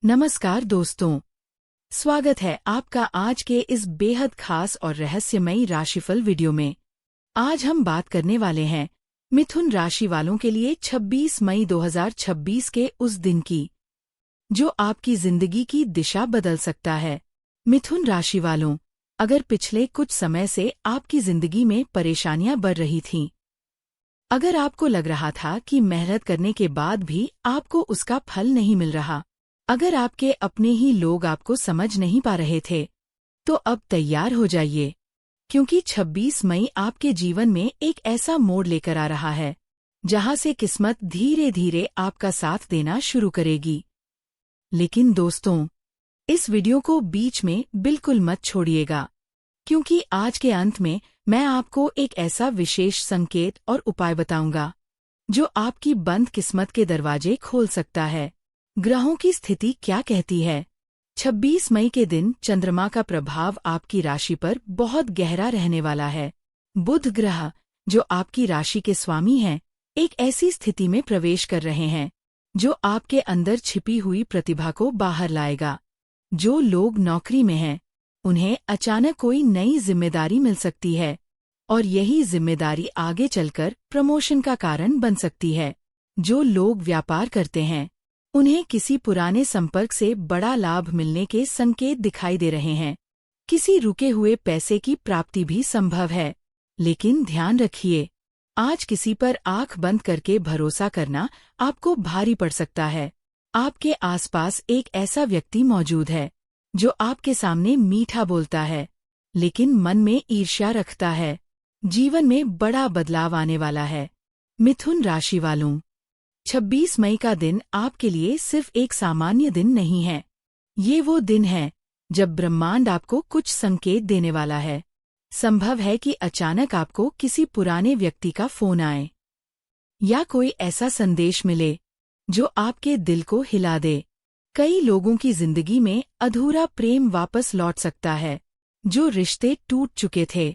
नमस्कार दोस्तों, स्वागत है आपका आज के इस बेहद खास और रहस्यमयी राशिफल वीडियो में। आज हम बात करने वाले हैं मिथुन राशि वालों के लिए 26 मई 2026 के उस दिन की, जो आपकी जिंदगी की दिशा बदल सकता है। मिथुन राशि वालों, अगर पिछले कुछ समय से आपकी जिंदगी में परेशानियां बढ़ रही थीं, अगर आपको लग रहा था कि मेहनत करने के बाद भी आपको उसका फल नहीं मिल रहा, अगर आपके अपने ही लोग आपको समझ नहीं पा रहे थे, तो अब तैयार हो जाइए, क्योंकि 26 मई आपके जीवन में एक ऐसा मोड़ लेकर आ रहा है, जहां से किस्मत धीरे धीरे आपका साथ देना शुरू करेगी। लेकिन दोस्तों, इस वीडियो को बीच में बिल्कुल मत छोड़िएगा, क्योंकि आज के अंत में मैं आपको एक ऐसा विशेष संकेत और उपाय बताऊंगा, जो आपकी बंद किस्मत के दरवाजे खोल सकता है। ग्रहों की स्थिति क्या कहती है? 26 मई के दिन चंद्रमा का प्रभाव आपकी राशि पर बहुत गहरा रहने वाला है। बुध ग्रह, जो आपकी राशि के स्वामी हैं, एक ऐसी स्थिति में प्रवेश कर रहे हैं जो आपके अंदर छिपी हुई प्रतिभा को बाहर लाएगा। जो लोग नौकरी में हैं, उन्हें अचानक कोई नई जिम्मेदारी मिल सकती है, और यही जिम्मेदारी आगे चलकर प्रमोशन का कारण बन सकती है। जो लोग व्यापार करते हैं, उन्हें किसी पुराने संपर्क से बड़ा लाभ मिलने के संकेत दिखाई दे रहे हैं। किसी रुके हुए पैसे की प्राप्ति भी संभव है। लेकिन ध्यान रखिए, आज किसी पर आंख बंद करके भरोसा करना आपको भारी पड़ सकता है। आपके आसपास एक ऐसा व्यक्ति मौजूद है जो आपके सामने मीठा बोलता है, लेकिन मन में ईर्ष्या रखता है। जीवन में बड़ा बदलाव आने वाला है। मिथुन राशि वालों, 26 मई का दिन आपके लिए सिर्फ एक सामान्य दिन नहीं है। ये वो दिन है जब ब्रह्मांड आपको कुछ संकेत देने वाला है। संभव है कि अचानक आपको किसी पुराने व्यक्ति का फोन आए, या कोई ऐसा संदेश मिले जो आपके दिल को हिला दे। कई लोगों की जिंदगी में अधूरा प्रेम वापस लौट सकता है। जो रिश्ते टूट चुके थे,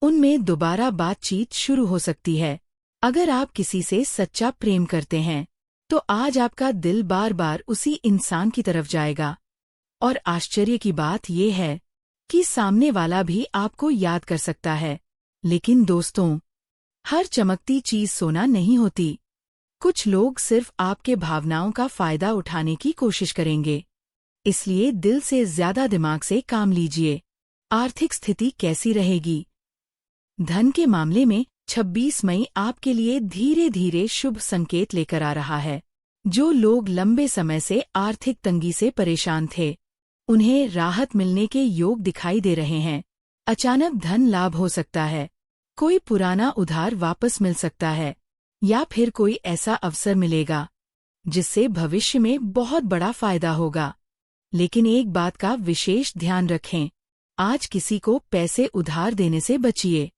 उनमें दोबारा बातचीत शुरू हो सकती है। अगर आप किसी से सच्चा प्रेम करते हैं, तो आज आपका दिल बार बार उसी इंसान की तरफ जाएगा। और आश्चर्य की बात यह है कि सामने वाला भी आपको याद कर सकता है। लेकिन दोस्तों, हर चमकती चीज सोना नहीं होती। कुछ लोग सिर्फ आपके भावनाओं का फायदा उठाने की कोशिश करेंगे। इसलिए दिल से ज्यादा दिमाग से काम लीजिए। आर्थिक स्थिति कैसी रहेगी? धन के मामले में 26 मई आपके लिए धीरे धीरे शुभ संकेत लेकर आ रहा है। जो लोग लंबे समय से आर्थिक तंगी से परेशान थे, उन्हें राहत मिलने के योग दिखाई दे रहे हैं। अचानक धन लाभ हो सकता है, कोई पुराना उधार वापस मिल सकता है, या फिर कोई ऐसा अवसर मिलेगा जिससे भविष्य में बहुत बड़ा फायदा होगा। लेकिन एक बात का विशेष ध्यान रखें, आज किसी को पैसे उधार देने से बचिए,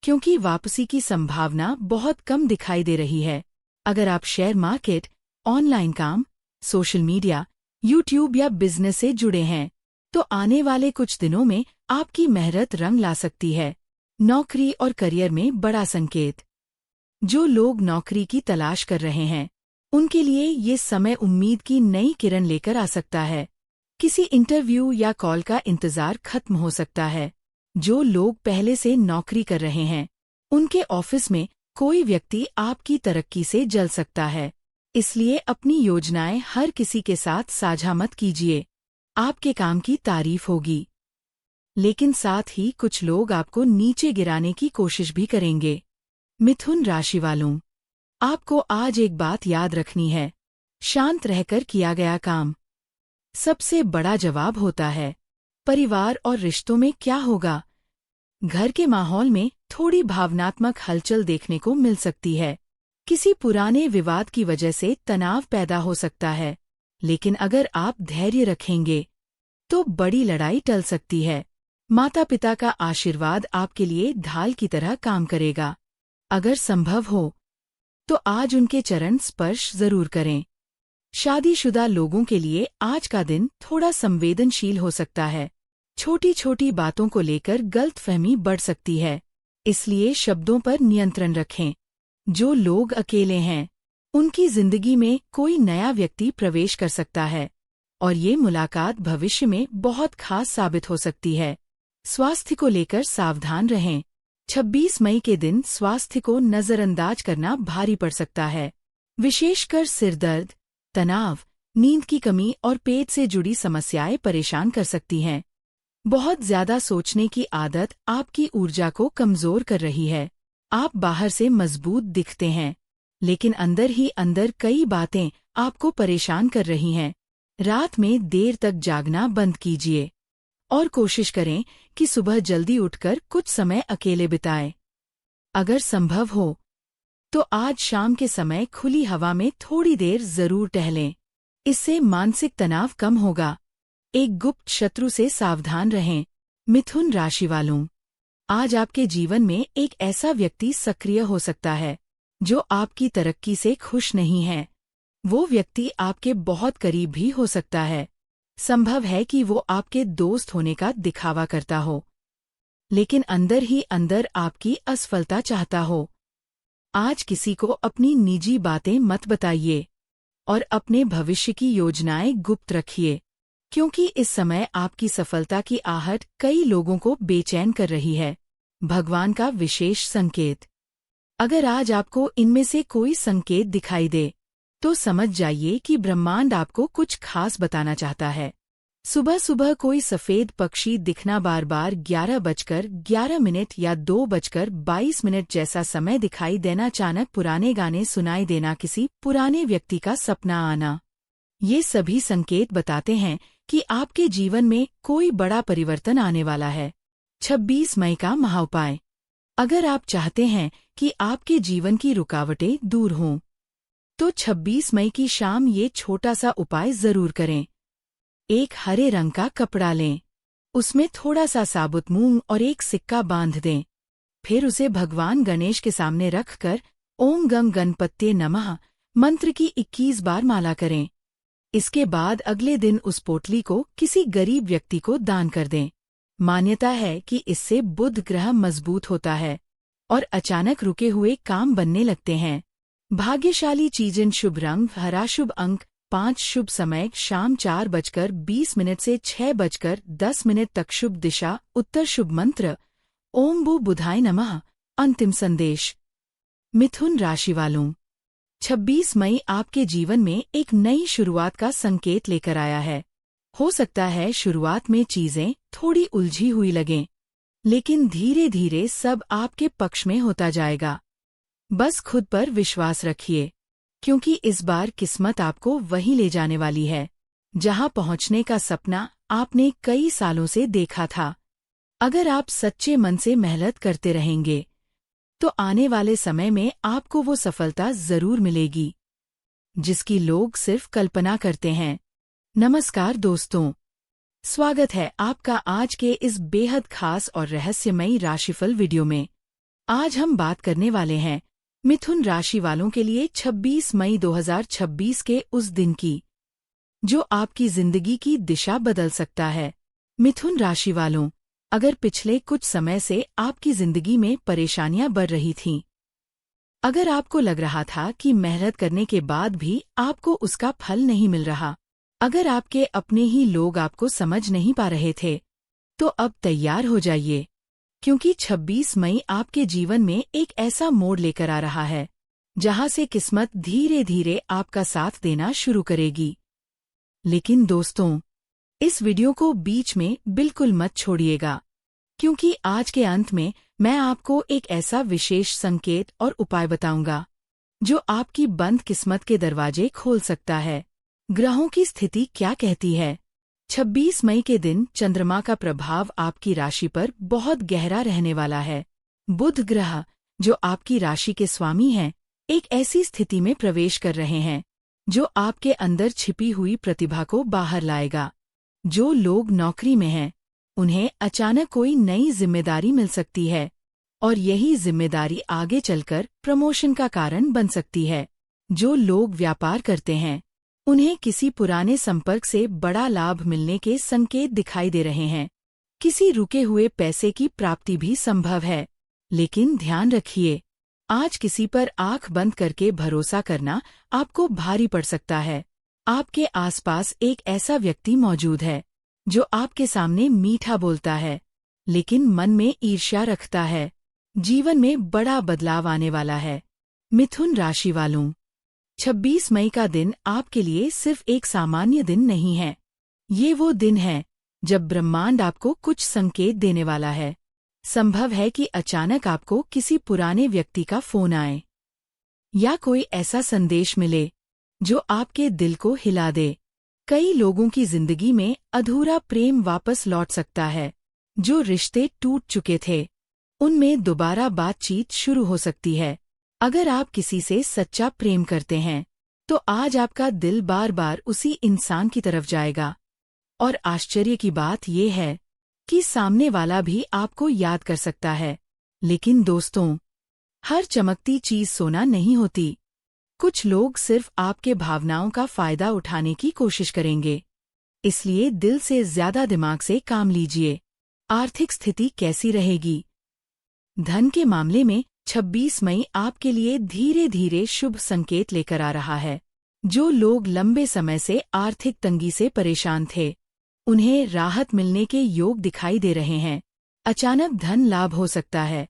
क्योंकि वापसी की संभावना बहुत कम दिखाई दे रही है। अगर आप शेयर मार्केट, ऑनलाइन काम, सोशल मीडिया, यूट्यूब या बिजनेस से जुड़े हैं, तो आने वाले कुछ दिनों में आपकी मेहनत रंग ला सकती है। नौकरी और करियर में बड़ा संकेत। जो लोग नौकरी की तलाश कर रहे हैं, उनके लिए ये समय उम्मीद की नई किरण लेकर आ सकता है। किसी इंटरव्यू या कॉल का इंतजार खत्म हो सकता है। जो लोग पहले से नौकरी कर रहे हैं, उनके ऑफिस में कोई व्यक्ति आपकी तरक्की से जल सकता है। इसलिए अपनी योजनाएं हर किसी के साथ साझा मत कीजिए। आपके काम की तारीफ होगी, लेकिन साथ ही कुछ लोग आपको नीचे गिराने की कोशिश भी करेंगे। मिथुन राशि वालों, आपको आज एक बात याद रखनी है, शांत रहकर किया गया काम सबसे बड़ा जवाब होता है। परिवार और रिश्तों में क्या होगा? घर के माहौल में थोड़ी भावनात्मक हलचल देखने को मिल सकती है। किसी पुराने विवाद की वजह से तनाव पैदा हो सकता है, लेकिन अगर आप धैर्य रखेंगे, तो बड़ी लड़ाई टल सकती है। माता पिता का आशीर्वाद आपके लिए ढाल की तरह काम करेगा। अगर संभव हो, तो आज उनके चरण स्पर्श जरूर करें। शादीशुदा लोगों के लिए आज का दिन थोड़ा संवेदनशील हो सकता है। छोटी छोटी बातों को लेकर गलतफहमी बढ़ सकती है, इसलिए शब्दों पर नियंत्रण रखें। जो लोग अकेले हैं, उनकी जिंदगी में कोई नया व्यक्ति प्रवेश कर सकता है। और ये मुलाकात भविष्य में बहुत खास साबित हो सकती है। स्वास्थ्य को लेकर सावधान रहें। 26 मई के दिन स्वास्थ्य को नजरअंदाज करना भारी पड़ सकता है। विशेषकर सिरदर्द, तनाव, नींद की कमी और पेट से जुड़ी समस्याएं परेशान कर सकती हैं। बहुत ज्यादा सोचने की आदत आपकी ऊर्जा को कमजोर कर रही है। आप बाहर से मजबूत दिखते हैं, लेकिन अंदर ही अंदर कई बातें आपको परेशान कर रही हैं। रात में देर तक जागना बंद कीजिए और कोशिश करें कि सुबह जल्दी उठकर कुछ समय अकेले बिताएं। अगर संभव हो तो आज शाम के समय खुली हवा में थोड़ी देर जरूर टहलें। इससे मानसिक तनाव कम होगा। एक गुप्त शत्रु से सावधान रहें। मिथुन राशि वालों, आज आपके जीवन में एक ऐसा व्यक्ति सक्रिय हो सकता है जो आपकी तरक्की से खुश नहीं है। वो व्यक्ति आपके बहुत करीब भी हो सकता है। संभव है कि वो आपके दोस्त होने का दिखावा करता हो, लेकिन अंदर ही अंदर आपकी असफलता चाहता हो। आज किसी को अपनी निजी बातें मत बताइए और अपने भविष्य की योजनाएं गुप्त रखिए, क्योंकि इस समय आपकी सफलता की आहट कई लोगों को बेचैन कर रही है। भगवान का विशेष संकेत। अगर आज आपको इनमें से कोई संकेत दिखाई दे, तो समझ जाइए कि ब्रह्मांड आपको कुछ खास बताना चाहता है। सुबह सुबह कोई सफेद पक्षी दिखना, बार बार 11:11 या 2:22 जैसा समय दिखाई देना, अचानक पुराने गाने सुनाई देना, किसी पुराने व्यक्ति का सपना आना, ये सभी संकेत बताते हैं कि आपके जीवन में कोई बड़ा परिवर्तन आने वाला है। 26 मई का महाउपाय। अगर आप चाहते हैं कि आपके जीवन की रुकावटें दूर हों, तो 26 मई की शाम ये छोटा सा उपाय जरूर करें। एक हरे रंग का कपड़ा लें, उसमें थोड़ा सा साबुत मूंग और एक सिक्का बांध दें। फिर उसे भगवान गणेश के सामने रखकर ओम गं गणपत्ये नमः मंत्र की 21 बार माला करें। इसके बाद अगले दिन उस पोटली को किसी गरीब व्यक्ति को दान कर दें। मान्यता है कि इससे बुध ग्रह मजबूत होता है और अचानक रुके हुए काम बनने लगते हैं। भाग्यशाली चीजें, शुभ रंग हरा, शुभ अंक 5, शुभ समय शाम 4:20 से 6:10 तक, शुभ दिशा उत्तर, शुभ मंत्र ओम भू बुधाय नमः। अंतिम संदेश। मिथुन राशि वालों, 26 मई आपके जीवन में एक नई शुरुआत का संकेत लेकर आया है। हो सकता है शुरुआत में चीजें थोड़ी उलझी हुई लगें, लेकिन धीरे धीरे सब आपके पक्ष में होता जाएगा। बस खुद पर विश्वास रखिए, क्योंकि इस बार किस्मत आपको वहीं ले जाने वाली है जहां पहुंचने का सपना आपने कई सालों से देखा था। अगर आप सच्चे मन से मेहनत करते रहेंगे, तो आने वाले समय में आपको वो सफलता जरूर मिलेगी जिसकी लोग सिर्फ कल्पना करते हैं। नमस्कार दोस्तों, स्वागत है आपका आज के इस बेहद खास और रहस्यमयी राशिफल वीडियो में। आज हम बात करने वाले हैं मिथुन राशि वालों के लिए 26 मई 2026 के उस दिन की, जो आपकी जिंदगी की दिशा बदल सकता है। मिथुन राशि वालों, अगर पिछले कुछ समय से आपकी जिंदगी में परेशानियां बढ़ रही थीं, अगर आपको लग रहा था कि मेहनत करने के बाद भी आपको उसका फल नहीं मिल रहा, अगर आपके अपने ही लोग आपको समझ नहीं पा रहे थे, तो अब तैयार हो जाइए, क्योंकि 26 मई आपके जीवन में एक ऐसा मोड़ लेकर आ रहा है जहां से किस्मत धीरे धीरे आपका साथ देना शुरू करेगी। लेकिन दोस्तों, इस वीडियो को बीच में बिल्कुल मत छोड़िएगा, क्योंकि आज के अंत में मैं आपको एक ऐसा विशेष संकेत और उपाय बताऊंगा जो आपकी बंद किस्मत के दरवाजे खोल सकता है। ग्रहों की स्थिति क्या कहती है? 26 मई के दिन चंद्रमा का प्रभाव आपकी राशि पर बहुत गहरा रहने वाला है। बुध ग्रह, जो आपकी राशि के स्वामी हैं, एक ऐसी स्थिति में प्रवेश कर रहे हैं जो आपके अंदर छिपी हुई प्रतिभा को बाहर लाएगा। जो लोग नौकरी में हैं, उन्हें अचानक कोई नई जिम्मेदारी मिल सकती है और यही जिम्मेदारी आगे चलकर प्रमोशन का कारण बन सकती है। जो लोग व्यापार करते हैं, उन्हें किसी पुराने संपर्क से बड़ा लाभ मिलने के संकेत दिखाई दे रहे हैं। किसी रुके हुए पैसे की प्राप्ति भी संभव है, लेकिन ध्यान रखिए, आज किसी पर आंख बंद करके भरोसा करना आपको भारी पड़ सकता है। आपके आसपास एक ऐसा व्यक्ति मौजूद है जो आपके सामने मीठा बोलता है, लेकिन मन में ईर्ष्या रखता है। जीवन में बड़ा बदलाव आने वाला है। मिथुन राशि वालों, 26 मई का दिन आपके लिए सिर्फ एक सामान्य दिन नहीं है। ये वो दिन है जब ब्रह्मांड आपको कुछ संकेत देने वाला है। संभव है कि अचानक आपको किसी पुराने व्यक्ति का फोन आए या कोई ऐसा संदेश मिले जो आपके दिल को हिला दे। कई लोगों की जिंदगी में अधूरा प्रेम वापस लौट सकता है। जो रिश्ते टूट चुके थे, उनमें दोबारा बातचीत शुरू हो सकती है। अगर आप किसी से सच्चा प्रेम करते हैं, तो आज आपका दिल बार बार उसी इंसान की तरफ जाएगा। और आश्चर्य की बात यह है कि सामने वाला भी आपको याद कर सकता है। लेकिन दोस्तों, हर चमकती चीज सोना नहीं होती। कुछ लोग सिर्फ आपके भावनाओं का फायदा उठाने की कोशिश करेंगे। इसलिए दिल से ज्यादा दिमाग से काम लीजिए। आर्थिक स्थिति कैसी रहेगी? धन के मामले में 26 मई आपके लिए धीरे धीरे शुभ संकेत लेकर आ रहा है। जो लोग लंबे समय से आर्थिक तंगी से परेशान थे, उन्हें राहत मिलने के योग दिखाई दे रहे हैं। अचानक धन लाभ हो सकता है,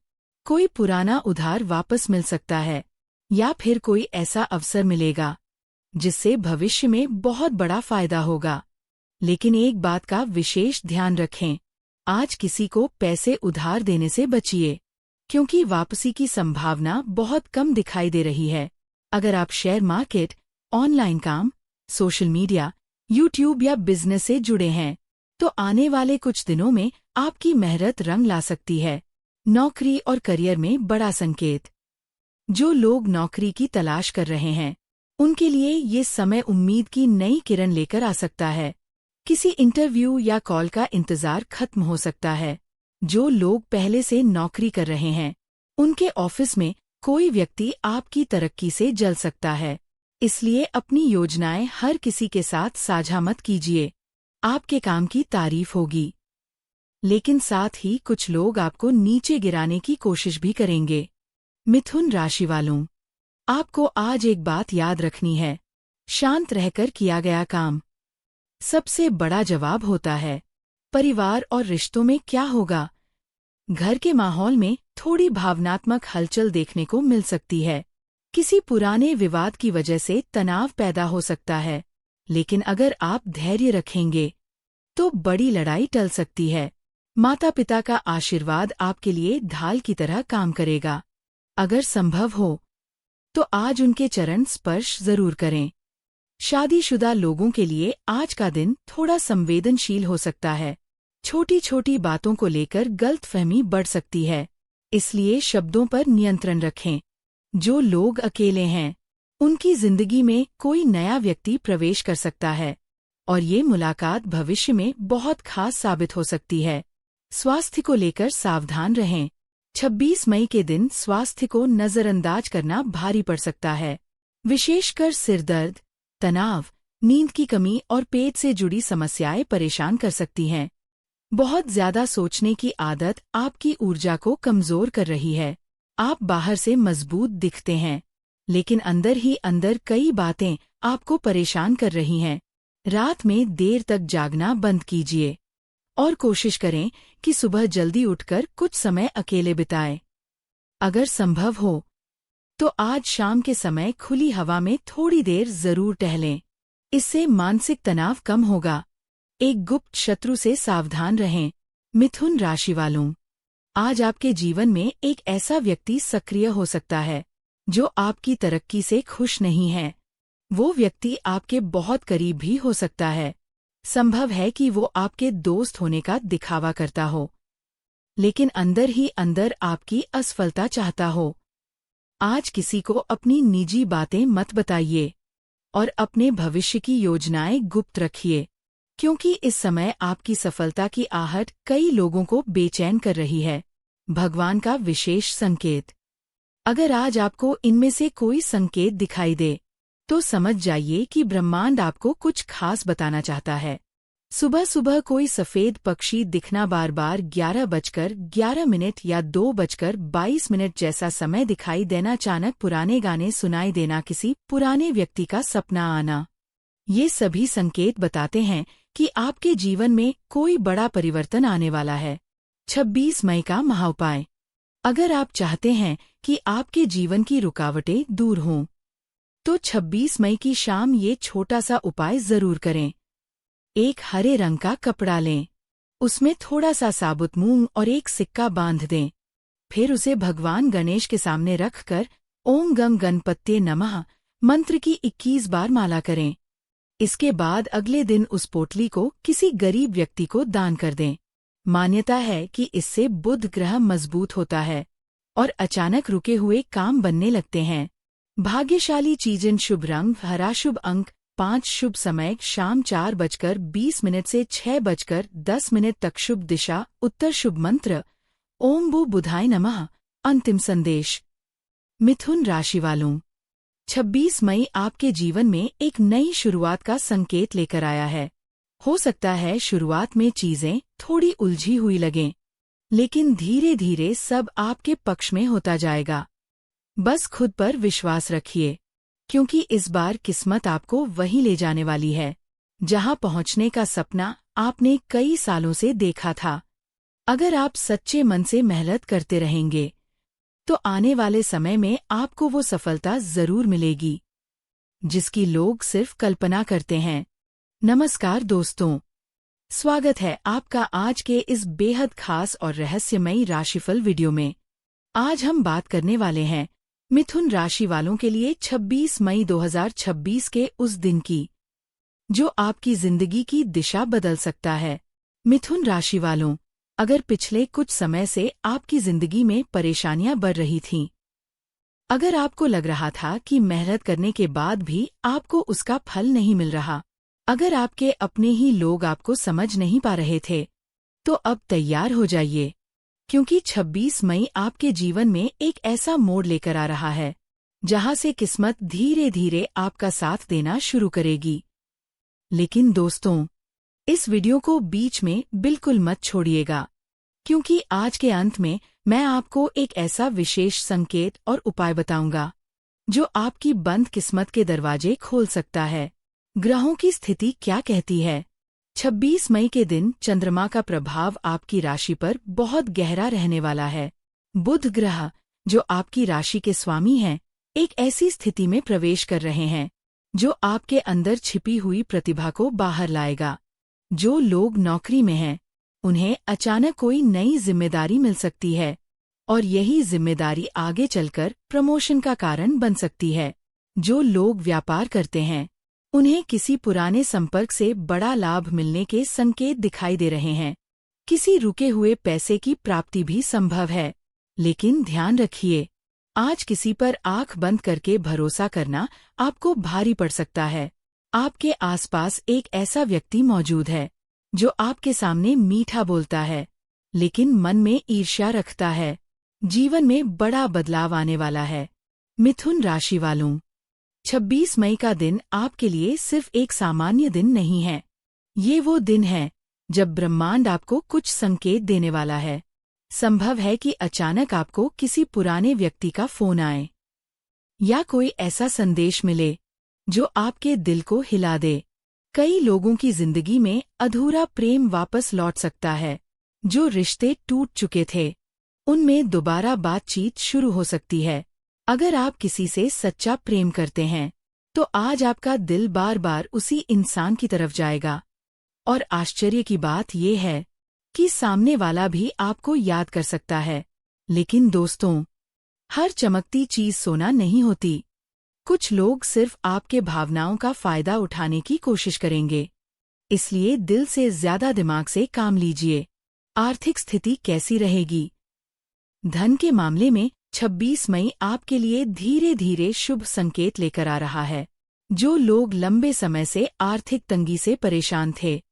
कोई पुराना उधार वापस मिल सकता है, या फिर कोई ऐसा अवसर मिलेगा जिससे भविष्य में बहुत बड़ा फायदा होगा। लेकिन एक बात का विशेष ध्यान रखें, आज किसी को पैसे उधार देने से बचिए, क्योंकि वापसी की संभावना बहुत कम दिखाई दे रही है। अगर आप शेयर मार्केट, ऑनलाइन काम, सोशल मीडिया, यूट्यूब या बिजनेस से जुड़े हैं, तो आने वाले कुछ दिनों में आपकी मेहनत रंग ला सकती है। नौकरी और करियर में बड़ा संकेत। जो लोग नौकरी की तलाश कर रहे हैं, उनके लिए ये समय उम्मीद की नई किरण लेकर आ सकता है। किसी इंटरव्यू या कॉल का इंतजार खत्म हो सकता है। जो लोग पहले से नौकरी कर रहे हैं, उनके ऑफिस में कोई व्यक्ति आपकी तरक्की से जल सकता है। इसलिए अपनी योजनाएं हर किसी के साथ साझा मत कीजिए। आपके काम की तारीफ होगी, लेकिन साथ ही कुछ लोग आपको नीचे गिराने की कोशिश भी करेंगे। मिथुन राशि वालों, आपको आज एक बात याद रखनी है, शांत रहकर किया गया काम सबसे बड़ा जवाब होता है। परिवार और रिश्तों में क्या होगा? घर के माहौल में थोड़ी भावनात्मक हलचल देखने को मिल सकती है। किसी पुराने विवाद की वजह से तनाव पैदा हो सकता है, लेकिन अगर आप धैर्य रखेंगे तो बड़ी लड़ाई टल सकती है। माता पिता का आशीर्वाद आपके लिए ढाल की तरह काम करेगा। अगर संभव हो तो आज उनके चरण स्पर्श जरूर करें। शादीशुदा लोगों के लिए आज का दिन थोड़ा संवेदनशील हो सकता है। छोटी छोटी बातों को लेकर गलतफहमी बढ़ सकती है, इसलिए शब्दों पर नियंत्रण रखें। जो लोग अकेले हैं, उनकी जिंदगी में कोई नया व्यक्ति प्रवेश कर सकता है, और ये मुलाकात भविष्य में बहुत खास साबित हो सकती है। स्वास्थ्य को लेकर सावधान रहें। 26 मई के दिन स्वास्थ्य को नजरअंदाज करना भारी पड़ सकता है। विशेषकर सिरदर्द, तनाव, नींद की कमी और पेट से जुड़ी समस्याएं परेशान कर सकती हैं। बहुत ज्यादा सोचने की आदत आपकी ऊर्जा को कमजोर कर रही है। आप बाहर से मजबूत दिखते हैं, लेकिन अंदर ही अंदर कई बातें आपको परेशान कर रही हैं। रात में देर तक जागना बंद कीजिए और कोशिश करें कि सुबह जल्दी उठकर कुछ समय अकेले बिताएं। अगर संभव हो तो आज शाम के समय खुली हवा में थोड़ी देर जरूर टहलें। इससे मानसिक तनाव कम होगा। एक गुप्त शत्रु से सावधान रहें। मिथुन राशि वालों, आज आपके जीवन में एक ऐसा व्यक्ति सक्रिय हो सकता है जो आपकी तरक्की से खुश नहीं है। वो व्यक्ति आपके बहुत करीब भी हो सकता है। संभव है कि वो आपके दोस्त होने का दिखावा करता हो, लेकिन अंदर ही अंदर आपकी असफलता चाहता हो। आज किसी को अपनी निजी बातें मत बताइए और अपने भविष्य की योजनाएं गुप्त रखिए, क्योंकि इस समय आपकी सफलता की आहट कई लोगों को बेचैन कर रही है। भगवान का विशेष संकेत। अगर आज आपको इनमें से कोई संकेत दिखाई दे, तो समझ जाइए कि ब्रह्मांड आपको कुछ खास बताना चाहता है। सुबह सुबह कोई सफेद पक्षी दिखना, बार बार 11:11 या 2:22 जैसा समय दिखाई देना, अचानक पुराने गाने सुनाई देना, किसी पुराने व्यक्ति का सपना आना, ये सभी संकेत बताते हैं कि आपके जीवन में कोई बड़ा परिवर्तन आने वाला है। 26 मई का महाउपाय। अगर आप चाहते हैं कि आपके जीवन की रुकावटें दूर हों, तो 26 मई की शाम ये छोटा सा उपाय जरूर करें। एक हरे रंग का कपड़ा लें, उसमें थोड़ा सा साबुत मूंग और एक सिक्का बांध दें। फिर उसे भगवान गणेश के सामने रखकर ओम गं गणपत्ये नमः मंत्र की 21 बार माला करें। इसके बाद अगले दिन उस पोटली को किसी गरीब व्यक्ति को दान कर दें। मान्यता है कि इससे बुध ग्रह मजबूत होता है और अचानक रुके हुए काम बनने लगते हैं। भाग्यशाली चीजें शुभ रंग हरा, शुभ अंक 5, शुभ समय शाम 4:20 से 6:10 तक, शुभ दिशा उत्तर, शुभ मंत्र ओम भू बुधाय नमः। अंतिम संदेश। मिथुन राशि वालों, 26 मई आपके जीवन में एक नई शुरुआत का संकेत लेकर आया है। हो सकता है शुरुआत में चीजें थोड़ी उलझी हुई लगें, लेकिन धीरे धीरे सब आपके पक्ष में होता जाएगा। बस खुद पर विश्वास रखिए, क्योंकि इस बार किस्मत आपको वहीं ले जाने वाली है जहां पहुंचने का सपना आपने कई सालों से देखा था। अगर आप सच्चे मन से मेहनत करते रहेंगे, तो आने वाले समय में आपको वो सफलता जरूर मिलेगी जिसकी लोग सिर्फ कल्पना करते हैं। नमस्कार दोस्तों, स्वागत है आपका आज के इस बेहद खास और रहस्यमयी राशिफल वीडियो में। आज हम बात करने वाले हैं मिथुन राशि वालों के लिए 26 मई 2026 के उस दिन की, जो आपकी जिंदगी की दिशा बदल सकता है। मिथुन राशि वालों, अगर पिछले कुछ समय से आपकी जिंदगी में परेशानियां बढ़ रही थीं, अगर आपको लग रहा था कि मेहनत करने के बाद भी आपको उसका फल नहीं मिल रहा, अगर आपके अपने ही लोग आपको समझ नहीं पा रहे थे, तो अब तैयार हो जाइए, क्योंकि 26 मई आपके जीवन में एक ऐसा मोड़ लेकर आ रहा है जहां से किस्मत धीरे धीरे आपका साथ देना शुरू करेगी। लेकिन दोस्तों, इस वीडियो को बीच में बिल्कुल मत छोड़िएगा, क्योंकि आज के अंत में मैं आपको एक ऐसा विशेष संकेत और उपाय बताऊंगा जो आपकी बंद किस्मत के दरवाजे खोल सकता है। ग्रहों की स्थिति क्या कहती है? 26 मई के दिन चंद्रमा का प्रभाव आपकी राशि पर बहुत गहरा रहने वाला है। बुध ग्रह, जो आपकी राशि के स्वामी हैं, एक ऐसी स्थिति में प्रवेश कर रहे हैं जो आपके अंदर छिपी हुई प्रतिभा को बाहर लाएगा। जो लोग नौकरी में हैं, उन्हें अचानक कोई नई जिम्मेदारी मिल सकती है, और यही जिम्मेदारी आगे चलकर प्रमोशन का कारण बन सकती है। जो लोग व्यापार करते हैं, उन्हें किसी पुराने संपर्क से बड़ा लाभ मिलने के संकेत दिखाई दे रहे हैं। किसी रुके हुए पैसे की प्राप्ति भी संभव है, लेकिन ध्यान रखिए, आज किसी पर आंख बंद करके भरोसा करना आपको भारी पड़ सकता है। आपके आसपास एक ऐसा व्यक्ति मौजूद है जो आपके सामने मीठा बोलता है, लेकिन मन में ईर्ष्या रखता है। जीवन में बड़ा बदलाव आने वाला है। मिथुन राशि वालों, 26 मई का दिन आपके लिए सिर्फ एक सामान्य दिन नहीं है। ये वो दिन है जब ब्रह्मांड आपको कुछ संकेत देने वाला है। संभव है कि अचानक आपको किसी पुराने व्यक्ति का फोन आए, या कोई ऐसा संदेश मिले जो आपके दिल को हिला दे। कई लोगों की जिंदगी में अधूरा प्रेम वापस लौट सकता है। जो रिश्ते टूट चुके थे, उनमें दोबारा बातचीत शुरू हो सकती है। अगर आप किसी से सच्चा प्रेम करते हैं, तो आज आपका दिल बार बार उसी इंसान की तरफ जाएगा। और आश्चर्य की बात यह है कि सामने वाला भी आपको याद कर सकता है। लेकिन दोस्तों, हर चमकती चीज सोना नहीं होती। कुछ लोग सिर्फ आपके भावनाओं का फायदा उठाने की कोशिश करेंगे। इसलिए दिल से ज्यादा दिमाग से काम लीजिए। आर्थिक स्थिति कैसी रहेगी? धन के मामले में 26 मई आपके लिए धीरे धीरे शुभ संकेत लेकर आ रहा है। जो लोग लंबे समय से आर्थिक तंगी से परेशान थे,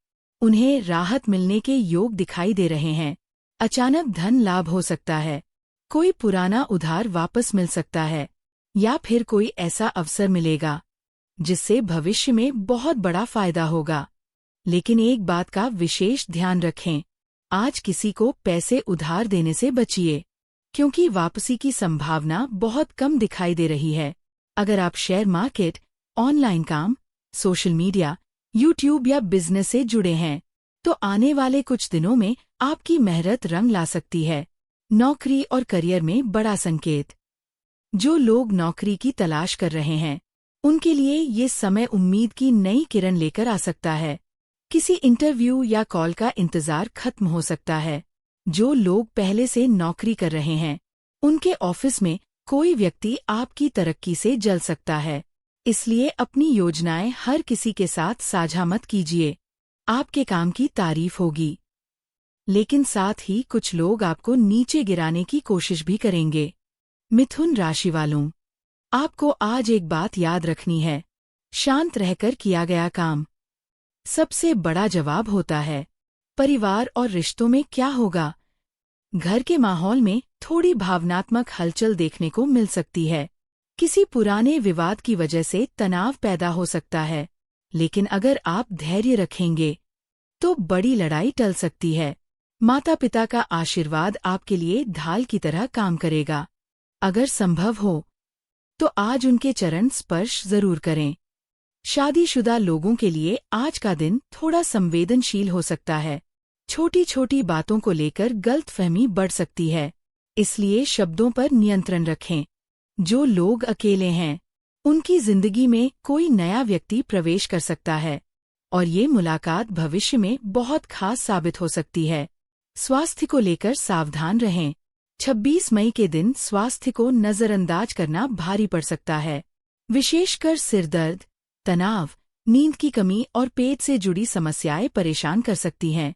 उन्हें राहत मिलने के योग दिखाई दे रहे हैं। अचानक धन लाभ हो सकता है, कोई पुराना उधार वापस मिल सकता है, या फिर कोई ऐसा अवसर मिलेगा जिससे भविष्य में बहुत बड़ा फायदा होगा। लेकिन एक बात का विशेष ध्यान रखें, आज किसी को पैसे उधार देने से बचिए, क्योंकि वापसी की संभावना बहुत कम दिखाई दे रही है। अगर आप शेयर मार्केट, ऑनलाइन काम सोशल मीडिया, यूट्यूब या बिजनेस से जुड़े हैं, तो आने वाले कुछ दिनों में आपकी मेहनत रंग ला सकती है। नौकरी और करियर में बड़ा संकेत। जो लोग नौकरी की तलाश कर रहे हैं, उनके लिए ये समय उम्मीद की नई किरण लेकर आ सकता है। किसी इंटरव्यू या कॉल का इंतजार खत्म हो सकता है। जो लोग पहले से नौकरी कर रहे हैं, उनके ऑफिस में कोई व्यक्ति आपकी तरक्की से जल सकता है। इसलिए अपनी योजनाएं हर किसी के साथ साझा मत कीजिए। आपके काम की तारीफ होगी, लेकिन साथ ही कुछ लोग आपको नीचे गिराने की कोशिश भी करेंगे। मिथुन राशि वालों, आपको आज एक बात याद रखनी है। शांत रहकर किया गया काम सबसे बड़ा जवाब होता है। परिवार और रिश्तों में क्या होगा? घर के माहौल में थोड़ी भावनात्मक हलचल देखने को मिल सकती है। किसी पुराने विवाद की वजह से तनाव पैदा हो सकता है, लेकिन अगर आप धैर्य रखेंगे तो बड़ी लड़ाई टल सकती है। माता पिता का आशीर्वाद आपके लिए ढाल की तरह काम करेगा। अगर संभव हो तो आज उनके चरण स्पर्श जरूर करें। शादीशुदा लोगों के लिए आज का दिन थोड़ा संवेदनशील हो सकता है। छोटी छोटी बातों को लेकर गलतफहमी बढ़ सकती है, इसलिए शब्दों पर नियंत्रण रखें। जो लोग अकेले हैं, उनकी जिंदगी में कोई नया व्यक्ति प्रवेश कर सकता है और ये मुलाकात भविष्य में बहुत खास साबित हो सकती है। स्वास्थ्य को लेकर सावधान रहें। 26 मई के दिन स्वास्थ्य को नजरअंदाज करना भारी पड़ सकता है। विशेषकर सिरदर्द, तनाव, नींद की कमी और पेट से जुड़ी समस्याएं परेशान कर सकती हैं।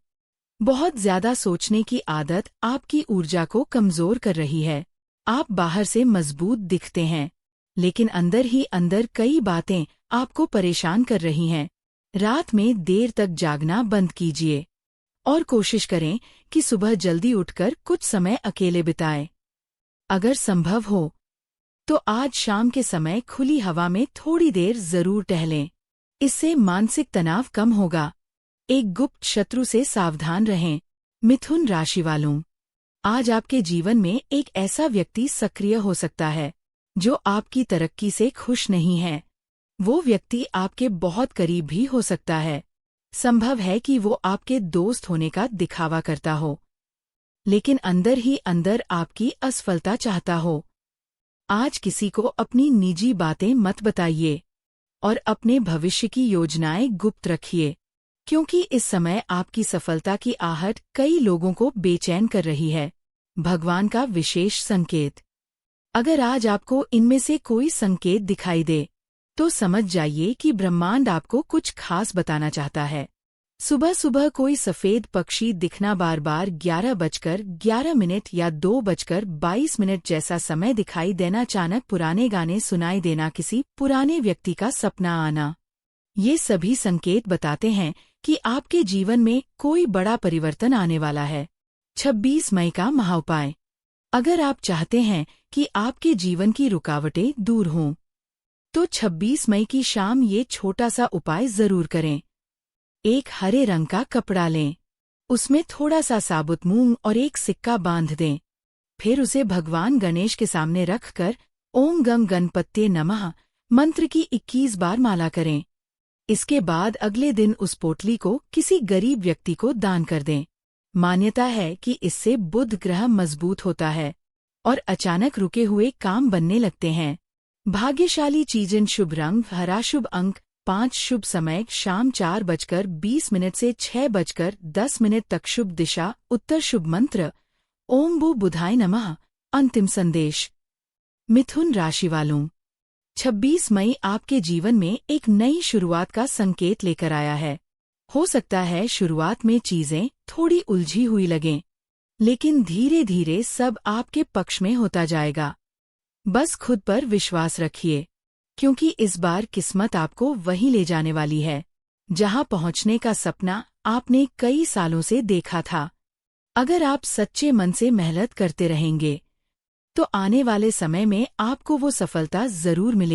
बहुत ज्यादा सोचने की आदत आपकी ऊर्जा को कमजोर कर रही है। आप बाहर से मजबूत दिखते हैं, लेकिन अंदर ही अंदर कई बातें आपको परेशान कर रही हैं। रात में देर तक जागना बंद कीजिए और कोशिश करें कि सुबह जल्दी उठकर कुछ समय अकेले बिताएं। अगर संभव हो तो आज शाम के समय खुली हवा में थोड़ी देर जरूर टहलें। इससे मानसिक तनाव कम होगा। एक गुप्त शत्रु से सावधान रहें। मिथुन राशि वालों, आज आपके जीवन में एक ऐसा व्यक्ति सक्रिय हो सकता है जो आपकी तरक्की से खुश नहीं है। वो व्यक्ति आपके बहुत करीब भी हो सकता है। संभव है कि वो आपके दोस्त होने का दिखावा करता हो, लेकिन अंदर ही अंदर आपकी असफलता चाहता हो। आज किसी को अपनी निजी बातें मत बताइए और अपने भविष्य की योजनाएं गुप्त रखिए, क्योंकि इस समय आपकी सफलता की आहट कई लोगों को बेचैन कर रही है। भगवान का विशेष संकेत। अगर आज आपको इनमें से कोई संकेत दिखाई दे, तो समझ जाइए कि ब्रह्मांड आपको कुछ खास बताना चाहता है। सुबह सुबह कोई सफेद पक्षी दिखना, बार बार 11:11 या 2:22 जैसा समय दिखाई देना, अचानक पुराने गाने सुनाई देना, किसी पुराने व्यक्ति का सपना आना, ये सभी संकेत बताते हैं कि आपके जीवन में कोई बड़ा परिवर्तन आने वाला है। 26 मई का महाउपाय। अगर आप चाहते हैं कि आपके जीवन की रुकावटें दूर हों, तो 26 मई की शाम ये छोटा सा उपाय जरूर करें। एक हरे रंग का कपड़ा लें, उसमें थोड़ा सा साबुत मूंग और एक सिक्का बांध दें। फिर उसे भगवान गणेश के सामने रखकर ओम गम गणपत्ये नमः मंत्र की 21 बार माला करें। इसके बाद अगले दिन उस पोटली को किसी गरीब व्यक्ति को दान कर दें। मान्यता है कि इससे बुध ग्रह मजबूत होता है और अचानक रुके हुए काम बनने लगते हैं। भाग्यशाली चीजें, शुभ रंग हरा, शुभ अंक 5, शुभ समय शाम 4:20 से 6:10 तक, शुभ दिशा उत्तर, शुभ मंत्र ओम भू बुधाय नमः। अंतिम संदेश। मिथुन राशि वालों, 26 मई आपके जीवन में एक नई शुरुआत का संकेत लेकर आया है। हो सकता है शुरुआत में चीजें थोड़ी उलझी हुई लगें, लेकिन धीरे धीरे सब आपके पक्ष में होता जाएगा। बस खुद पर विश्वास रखिए, क्योंकि इस बार किस्मत आपको वहीं ले जाने वाली है जहां पहुंचने का सपना आपने कई सालों से देखा था। अगर आप सच्चे मन से मेहनत करते रहेंगे, तो आने वाले समय में आपको वो सफलता जरूर मिलेगी।